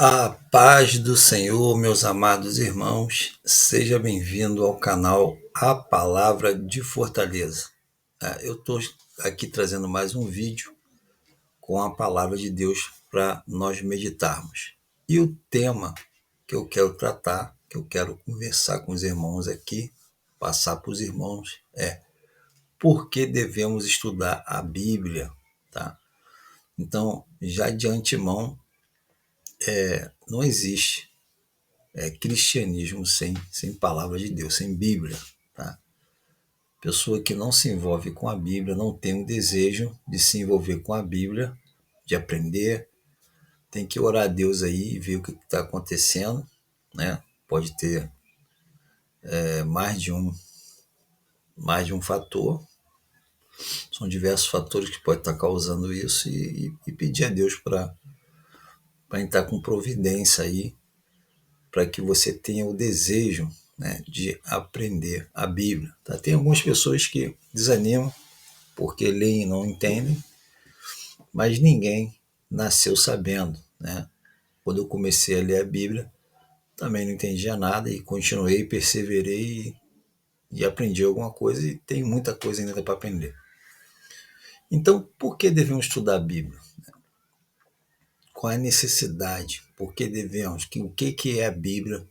A paz do Senhor, meus amados irmãos, seja bem-vindo ao canal A Palavra de Fortaleza. Eu estou aqui trazendo mais um vídeo com a palavra de Deus para nós meditarmos. E o tema que eu quero tratar, que eu quero conversar com os irmãos aqui, passar para os irmãos, é por que devemos estudar a Bíblia, tá? Então, já de antemão, não existe cristianismo sem palavra de Deus, sem Bíblia. Tá? Pessoa que não se envolve com a Bíblia, não tem um desejo de se envolver com a Bíblia, de aprender, tem que orar a Deus aí e ver o que está acontecendo. Né? Pode ter mais de um fator, são diversos fatores que podem estar causando isso e pedir a Deus para entrar com providência aí, para que você tenha o desejo, né, de aprender a Bíblia. Tá? Tem algumas pessoas que desanimam porque leem e não entendem, mas ninguém nasceu sabendo. Né? Quando eu comecei a ler a Bíblia, também não entendia nada e continuei, perseverei e aprendi alguma coisa e tem muita coisa ainda para aprender. Então, por que devemos estudar a Bíblia? Qual é a necessidade? Por que devemos? O que é a Bíblia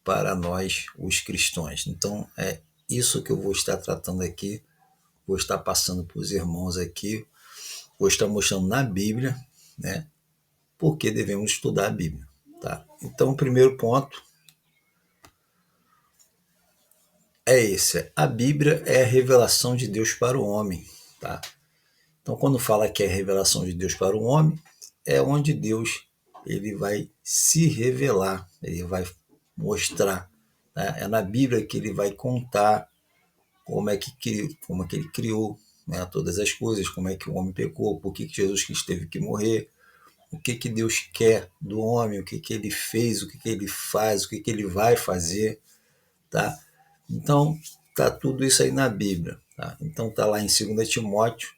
para nós, os cristãos? Então, é isso que eu vou estar tratando aqui, vou estar passando para os irmãos aqui, vou estar mostrando na Bíblia, né, por que devemos estudar a Bíblia. Tá? Então, o primeiro ponto é esse: a Bíblia é a revelação de Deus para o homem. Tá? Então, quando fala que é a revelação de Deus para o homem, é onde Deus ele vai se revelar, ele vai mostrar. Né? É na Bíblia que ele vai contar como é que ele criou, né, todas as coisas, como é que o homem pecou, por que Jesus Cristo teve que morrer, o que Deus quer do homem, o que ele fez, o que ele faz, o que ele vai fazer. Tá? Então, tá tudo isso aí na Bíblia. Tá? Então, tá lá em 2 Timóteo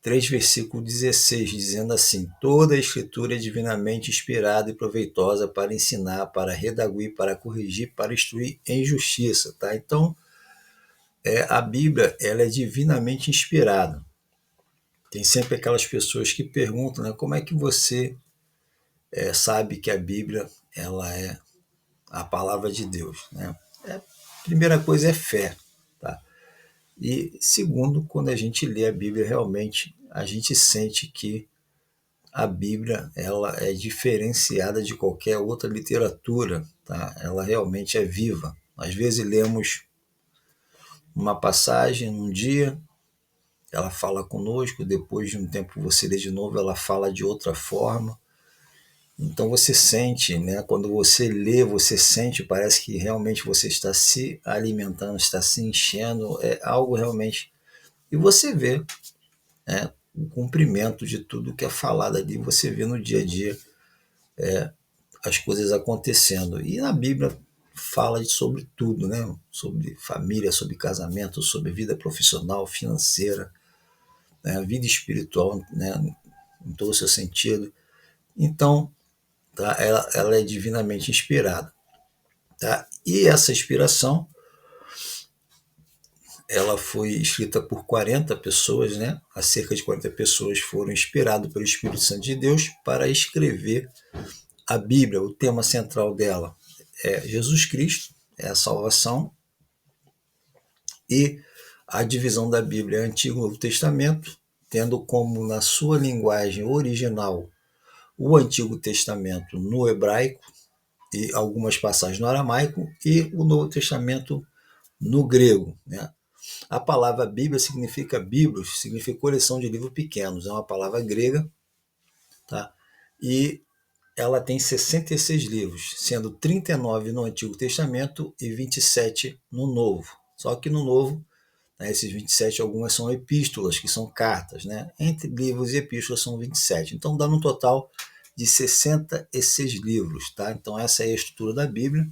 3, versículo 16, dizendo assim: toda a escritura é divinamente inspirada e proveitosa para ensinar, para redaguir, para corrigir, para instruir em justiça. Tá? Então, a Bíblia ela é divinamente inspirada. Tem sempre aquelas pessoas que perguntam, né, como é que você sabe que a Bíblia ela é a palavra de Deus. Né? Primeira coisa é fé. Tá? E segundo, quando a gente lê a Bíblia, realmente a gente sente que a Bíblia ela é diferenciada de qualquer outra literatura. Tá? Ela realmente é viva. Às vezes lemos uma passagem num dia, ela fala conosco, depois de um tempo você lê de novo, ela fala de outra forma. Então você sente, né? Quando você lê, você sente, parece que realmente você está se alimentando, está se enchendo, é algo realmente. E você vê, né, o cumprimento de tudo que é falado ali, você vê no dia a dia as coisas acontecendo. E na Bíblia fala sobre tudo, né? Sobre família, sobre casamento, sobre vida profissional, financeira, né? Vida espiritual, né? Em todo o seu sentido. Então, tá? Ela é divinamente inspirada. Tá? E essa inspiração ela foi escrita por 40 pessoas, né? Há cerca de 40 pessoas foram inspiradas pelo Espírito Santo de Deus para escrever a Bíblia. O tema central dela é Jesus Cristo, é a salvação, e a divisão da Bíblia é Antigo e Novo Testamento, tendo como na sua linguagem original o Antigo Testamento no hebraico e algumas passagens no aramaico e o Novo Testamento no grego. Né? A palavra Bíblia significa Biblos, significa coleção de livros pequenos, é uma palavra grega, tá? E ela tem 66 livros, sendo 39 no Antigo Testamento e 27 no Novo. Só que no Novo, né, esses 27, algumas são epístolas, que são cartas, né? Entre livros e epístolas são 27. Então dá um total de 66 livros, tá? Então essa é a estrutura da Bíblia.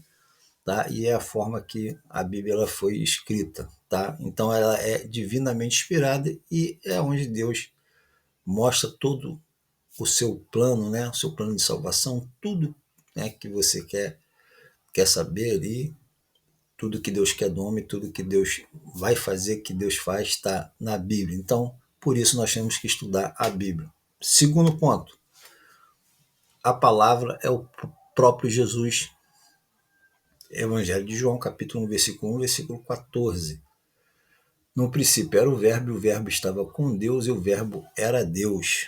Tá? E é a forma que a Bíblia ela foi escrita. Tá? Então ela é divinamente inspirada e é onde Deus mostra todo o seu plano, né? O seu plano de salvação, tudo, né, que você quer saber ali, tudo que Deus quer do homem, tudo que Deus vai fazer, que Deus faz, está na Bíblia. Então, por isso nós temos que estudar a Bíblia. Segundo ponto, a palavra é o próprio Jesus. Evangelho de João, capítulo 1, versículo 1, versículo 14. No princípio era o Verbo, e o Verbo estava com Deus, e o Verbo era Deus.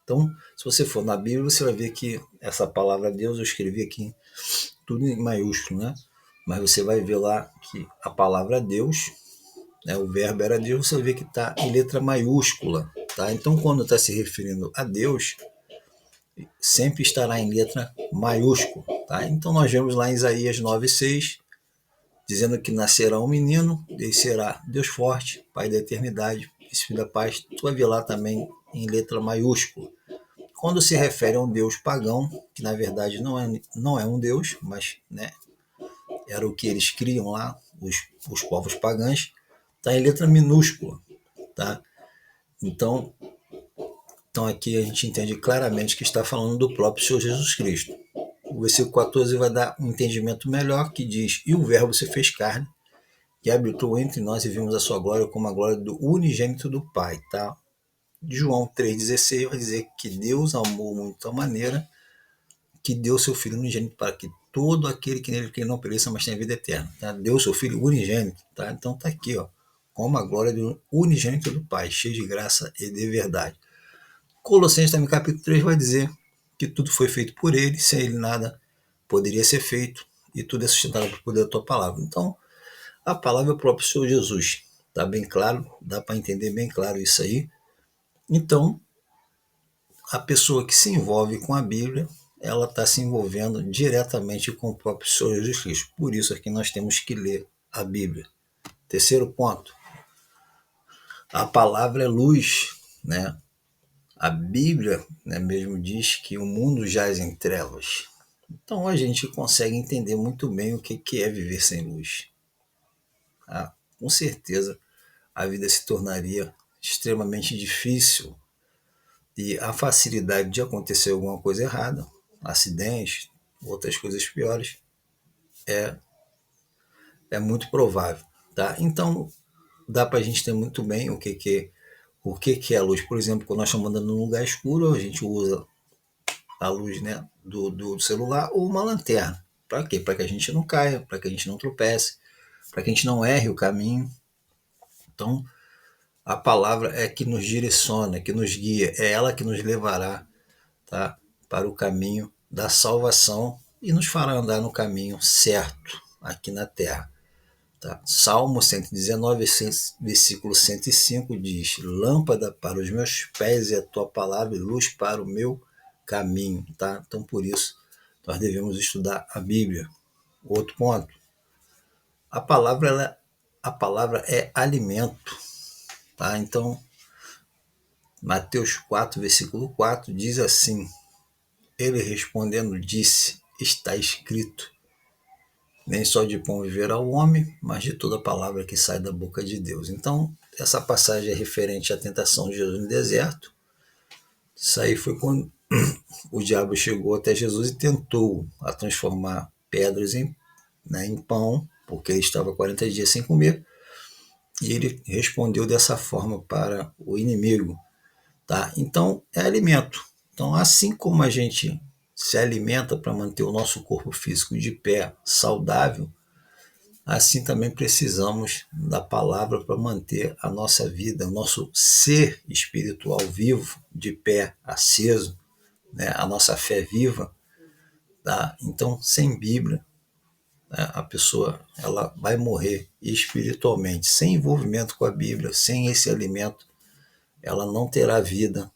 Então, se você for na Bíblia, você vai ver que essa palavra Deus, eu escrevi aqui tudo em maiúsculo, né? Mas você vai ver lá que a palavra Deus, né, o verbo era Deus, você vai ver que está em letra maiúscula. Tá? Então, quando está se referindo a Deus, sempre estará em letra maiúscula. Tá? Então, nós vemos lá em Isaías 9,6, dizendo que nascerá um menino, ele será Deus forte, Pai da eternidade, Príncipe da paz. Tu vai ver lá também em letra maiúscula. Quando se refere a um Deus pagão, que na verdade não é um Deus, mas, né, era o que eles criam lá, os povos pagãos, está em letra minúscula. Tá? Então aqui a gente entende claramente que está falando do próprio Senhor Jesus Cristo. O versículo 14 vai dar um entendimento melhor, que diz: e o verbo se fez carne, e habitou entre nós, e vimos a sua glória como a glória do unigênito do Pai. Tá? João 3,16 vai dizer que Deus amou muito a maneira que deu seu Filho unigênito para que todo aquele que nele crê não pereça, mas tenha vida eterna. Tá? Deu seu Filho unigênito. Tá? Então está aqui, ó, como a glória do unigênito do Pai, cheio de graça e de verdade. Colossenses também, capítulo 3, vai dizer que tudo foi feito por ele, sem ele nada poderia ser feito, e tudo é sustentado pelo poder da tua palavra. Então, a palavra é o próprio Senhor Jesus. Está bem claro, dá para entender bem claro isso aí. Então, a pessoa que se envolve com a Bíblia, ela está se envolvendo diretamente com o próprio Senhor Jesus Cristo. Por isso é que nós temos que ler a Bíblia. Terceiro ponto, a palavra é luz, né? A Bíblia, né, mesmo diz que o mundo jaz em trevas. Então a gente consegue entender muito bem o que é viver sem luz. Com certeza a vida se tornaria extremamente difícil, e a facilidade de acontecer alguma coisa errada, acidentes, outras coisas piores, é muito provável. Tá? Então dá para a gente ter muito bem o que é a luz. Por exemplo, quando nós estamos andando num lugar escuro, a gente usa a luz, né, do celular ou uma lanterna. Para quê? Para que a gente não caia, para que a gente não tropece, para que a gente não erre o caminho. Então, a palavra é que nos direciona, que nos guia, é ela que nos levará, tá, para o caminho da salvação e nos fará andar no caminho certo aqui na terra. Tá? Salmo 119, versículo 105 diz: lâmpada para os meus pés é a tua palavra e luz para o meu caminho. Tá? Então, por isso, nós devemos estudar a Bíblia. Outro ponto, a palavra, a palavra é alimento. Tá? Então, Mateus 4, versículo 4 diz assim: ele respondendo disse, está escrito, nem só de pão viverá o homem, mas de toda palavra que sai da boca de Deus. Então, essa passagem é referente à tentação de Jesus no deserto. Isso aí foi quando o diabo chegou até Jesus e tentou a transformar pedras em pão, porque ele estava 40 dias sem comer, e ele respondeu dessa forma para o inimigo. Tá? Então, é alimento. Então, assim como a gente se alimenta para manter o nosso corpo físico de pé, saudável, assim também precisamos da palavra para manter a nossa vida, o nosso ser espiritual vivo, de pé, aceso, né? A nossa fé viva. Tá? Então, sem Bíblia, né, a pessoa ela vai morrer espiritualmente. Sem envolvimento com a Bíblia, sem esse alimento, ela não terá vida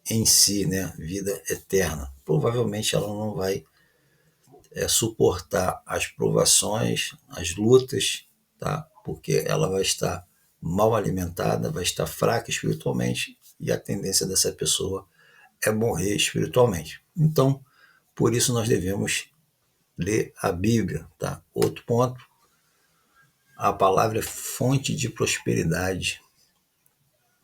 em si, né? Vida eterna. Provavelmente ela não vai suportar as provações, as lutas, tá? Porque ela vai estar mal alimentada, vai estar fraca espiritualmente, e a tendência dessa pessoa é morrer espiritualmente. Então, por isso nós devemos ler a Bíblia. Tá? Outro ponto, a palavra é fonte de prosperidade.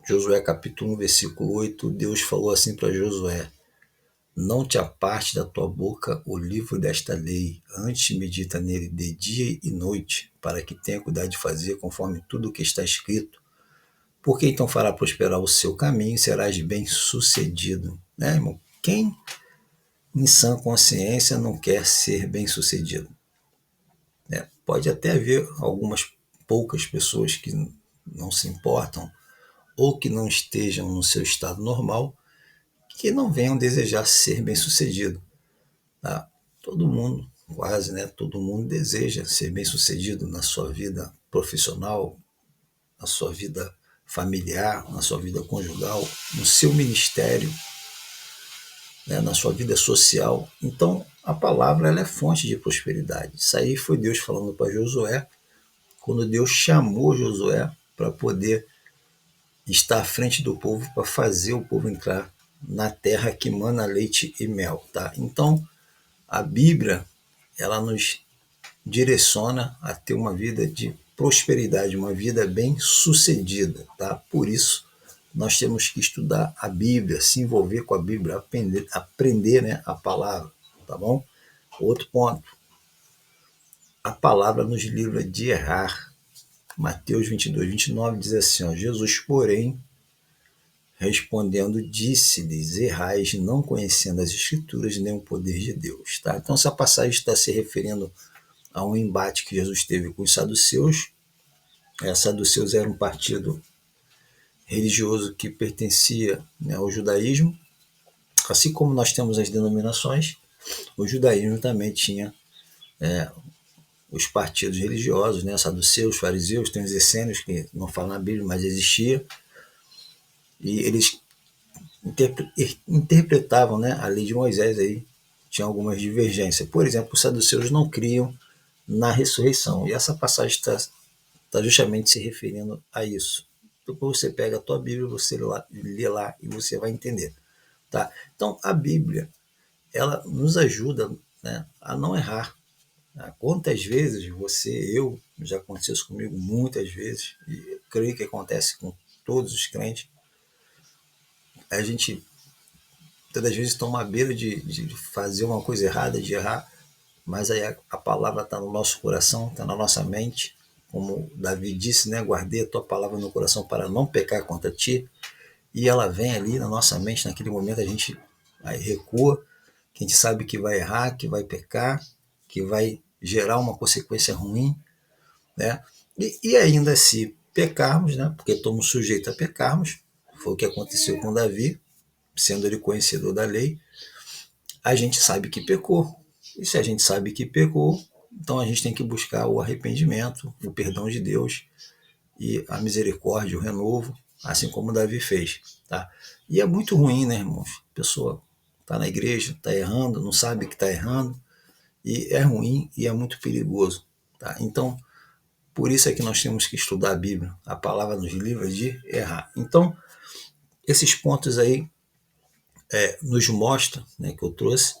Josué capítulo 1, versículo 8, Deus falou assim para Josué: não te aparte da tua boca o livro desta lei, antes medita nele de dia e noite, para que tenha cuidado de fazer conforme tudo o que está escrito. Porque então fará prosperar o seu caminho e serás bem-sucedido. Né, irmão? Quem em sã consciência não quer ser bem-sucedido? Pode até haver algumas poucas pessoas que não se importam ou que não estejam no seu estado normal, que não venham desejar ser bem-sucedido. Tá? Todo mundo, quase, né? Todo mundo deseja ser bem-sucedido na sua vida profissional, na sua vida familiar, na sua vida conjugal, no seu ministério, né? Na sua vida social. Então, a palavra ela é fonte de prosperidade. Isso aí foi Deus falando para Josué, quando Deus chamou Josué para poder estar à frente do povo, para fazer o povo entrar na terra que mana leite e mel. Tá? Então, a Bíblia ela nos direciona a ter uma vida de prosperidade, uma vida bem sucedida, tá? Por isso nós temos que estudar a Bíblia, se envolver com a Bíblia, aprender, né, a palavra, tá bom? Outro ponto, a palavra nos livra de errar. Mateus 22, 29 diz assim, ó, Jesus, porém, respondendo, disse-lhes, errais, não conhecendo as Escrituras nem o poder de Deus. Tá? Então, essa passagem está se referindo a um embate que Jesus teve com os saduceus. Os saduceus era um partido religioso que pertencia, né, ao judaísmo. Assim como nós temos as denominações, o judaísmo também tinha os partidos religiosos, né, saduceus, fariseus, tem os essênios, que não falam na Bíblia, mas existia. E eles interpretavam, né, a lei de Moisés aí, tinha algumas divergências. Por exemplo, os saduceus não criam na ressurreição. E essa passagem está justamente se referindo a isso. Depois você pega a tua Bíblia, você lê lá e você vai entender. Tá? Então, a Bíblia, ela nos ajuda, né, a não errar. Quantas vezes já aconteceu isso comigo muitas vezes, e creio que acontece com todos os crentes, a gente todas as vezes toma a beira de fazer uma coisa errada, de errar, mas aí a palavra está no nosso coração, está na nossa mente, como Davi disse, né? Guardei a tua palavra no coração para não pecar contra ti, e ela vem ali na nossa mente, naquele momento a gente aí recua, que a gente sabe que vai errar, que vai pecar, que vai gerar uma consequência ruim, né? E ainda se pecarmos, né? Porque estamos sujeitos a pecarmos, foi o que aconteceu com Davi, sendo ele conhecedor da lei, a gente sabe que pecou. E se a gente sabe que pecou, então a gente tem que buscar o arrependimento, o perdão de Deus e a misericórdia, o renovo, assim como Davi fez. Tá? E é muito ruim, né, irmãos? A pessoa está na igreja, está errando, não sabe que está errando, e é ruim e é muito perigoso. Tá? Então, por isso é que nós temos que estudar a Bíblia. A palavra nos livra de errar. Então, esses pontos aí nos mostram, né, que eu trouxe,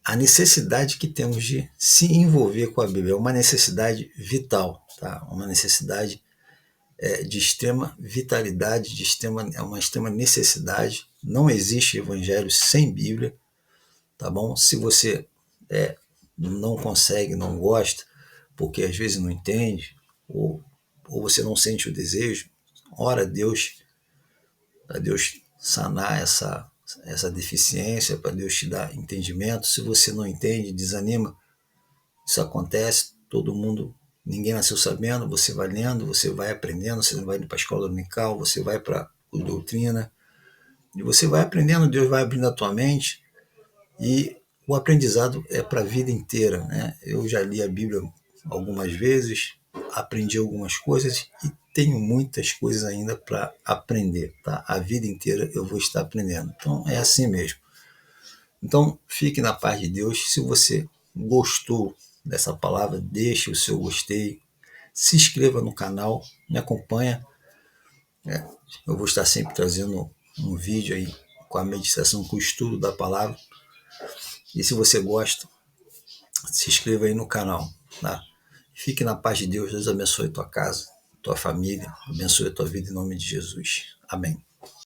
a necessidade que temos de se envolver com a Bíblia. É uma necessidade vital, tá? Uma necessidade de extrema vitalidade, é uma extrema necessidade. Não existe evangelho sem Bíblia, tá bom? Se você não consegue, não gosta, porque às vezes não entende, ou você não sente o desejo, ora a Deus, para Deus sanar essa deficiência, para Deus te dar entendimento. Se você não entende, desanima, isso acontece, todo mundo, ninguém nasceu sabendo, você vai lendo, você vai aprendendo, você vai indo para a escola dominical, você vai para a doutrina, e você vai aprendendo, Deus vai abrindo a tua mente, e o aprendizado é para a vida inteira. Né? Eu já li a Bíblia algumas vezes, aprendi algumas coisas e tenho muitas coisas ainda para aprender. Tá? A vida inteira eu vou estar aprendendo. Então é assim mesmo. Então fique na paz de Deus. Se você gostou dessa palavra, deixe o seu gostei, se inscreva no canal, me acompanha. Eu vou estar sempre trazendo um vídeo aí com a meditação, com o estudo da palavra. E se você gosta, se inscreva aí no canal. Tá? Fique na paz de Deus. Deus abençoe tua casa, tua família, abençoe a tua vida em nome de Jesus. Amém.